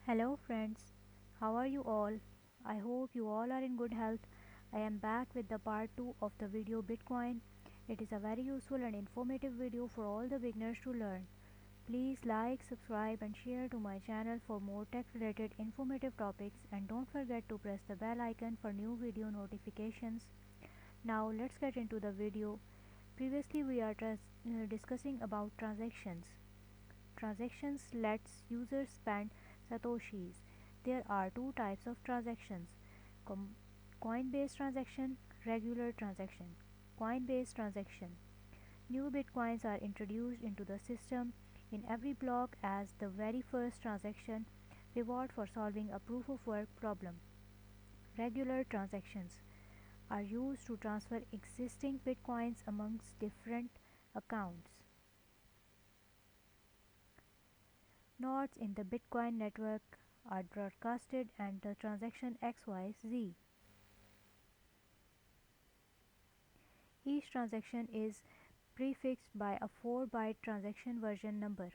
Hello, friends. How are you all? I hope you all are in good health. I am back with the part 2 of the video Bitcoin. It is a very useful and informative video for all the beginners to learn. Please like, subscribe, and share to my channel for more tech related informative topics, and don't forget to press the bell icon for new video notifications. Now, let's get into the video. Previously, we are discussing about transactions. Transactions lets users spend satoshis. There are two types of transactions: com- coin-based transaction, regular transaction. Coin-based transaction. New bitcoins are introduced into the system in every block as the very first transaction reward for solving a proof of work problem. Regular transactions are used to transfer existing bitcoins amongst different accounts. Nodes in the Bitcoin network are broadcasted and the transaction XYZ. Each transaction is prefixed by a 4-byte transaction version number.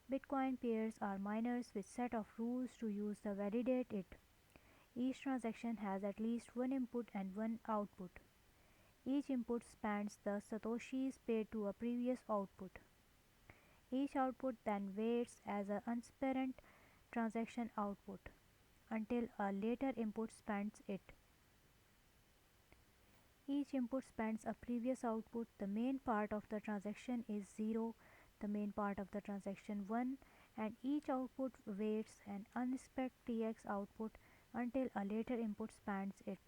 Bitcoin pairs are miners with set of rules to use to validate it. Each transaction has at least one input and one output. Each input spans the satoshis paid to a previous output. Each output then waits as an unspent transaction output until a later input spends it. Each input spends a previous output. The main part of the transaction is 0, the main part of the transaction 1, and each output waits an unspent TX output until a later input spans it.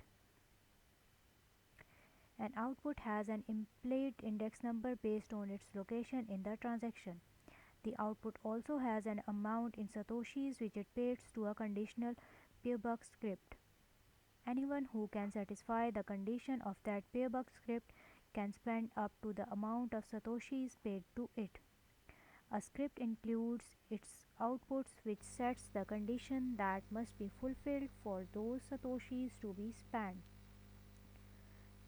An output has an implied index number based on its location in the transaction. The output also has an amount in satoshis which it pays to a conditional payback script. Anyone who can satisfy the condition of that payback script can spend up to the amount of satoshis paid to it. A script includes its outputs which sets the condition that must be fulfilled for those satoshis to be spent.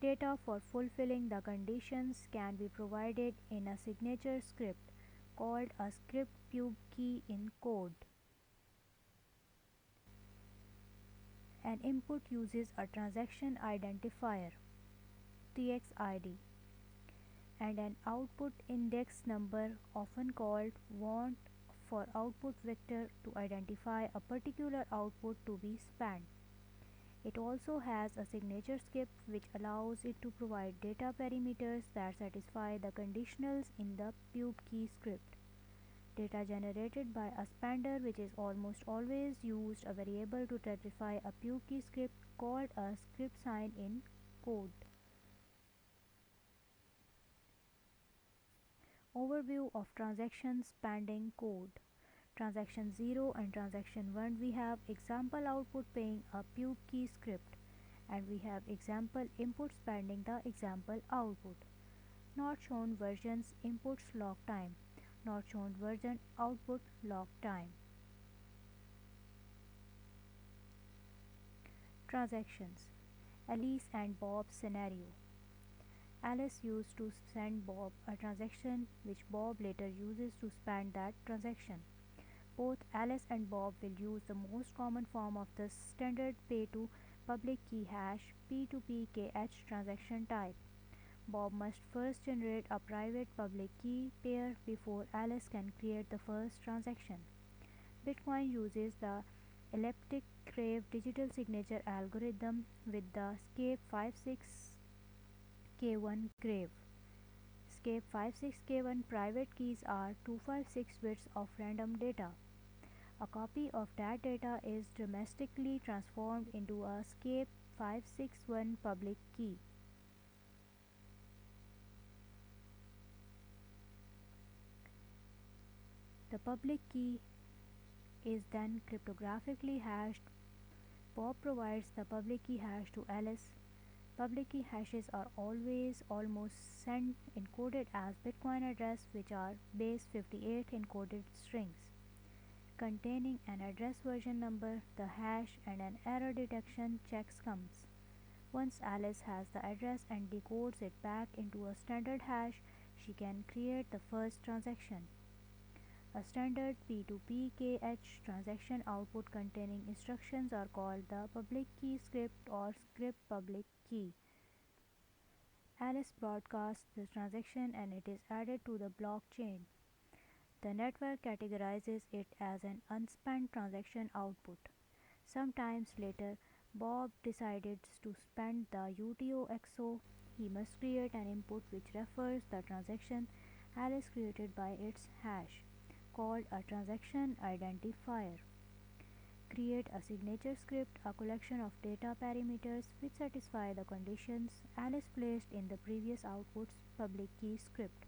Data for fulfilling the conditions can be provided in a signature script called a script pub key in code. An input uses a transaction identifier (TXID) and an output index number, often called want, for output vector to identify a particular output to be spent. It also has a signature script which allows it to provide data parameters that satisfy the conditionals in the pub key script. Data generated by a spender, which is almost always used a variable to specify a pub key script called a script sign in code. Overview of transaction spending code. Transaction 0 and transaction 1, we have example output paying a pub key script, and we have example input spending the example output. Not shown versions inputs log time. Not shown version output log time. Transactions. Alice and Bob scenario. Alice used to send Bob a transaction which Bob later uses to spend that transaction. Both Alice and Bob will use the most common form of the standard pay to public key hash P2PKH transaction type. Bob must first generate a private public key pair before Alice can create the first transaction. Bitcoin uses the elliptic curve digital signature algorithm with the escape 56K1 curve. Escape 56K1 private keys are 256 bits of random data. A copy of that data is domestically transformed into a escape 561 public key. The public key is then cryptographically hashed. Bob provides the public key hash to Alice. Public key hashes are always almost sent encoded as Bitcoin address, which are base 58 encoded strings containing an address version number, the hash, and an error detection checksums. Once Alice has the address and decodes it back into a standard hash, she can create the first transaction. A standard P2PKH transaction output containing instructions are called the public key script or script public key. Alice broadcasts the transaction and it is added to the blockchain. The network categorizes it as an unspent transaction output. Sometimes later, Bob decides to spend the UTXO. He must create an input which refers the transaction Alice created by its hash, called a transaction identifier. Create a signature script, a collection of data parameters which satisfy the conditions Alice placed in the previous output's public key script.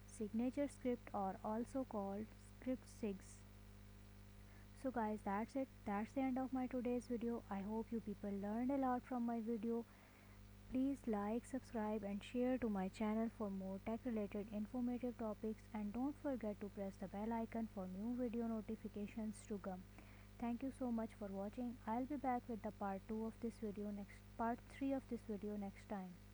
Signature script are also called script sigs. So guys, that's it. That's the end of my today's video. I hope you people learned a lot from my video. Please like, subscribe and share to my channel for more tech related informative topics, and don't forget to press the bell icon for new video notifications to come. Thank you so much for watching. I'll be back with the part 2 of this video next part 3 of this video next time.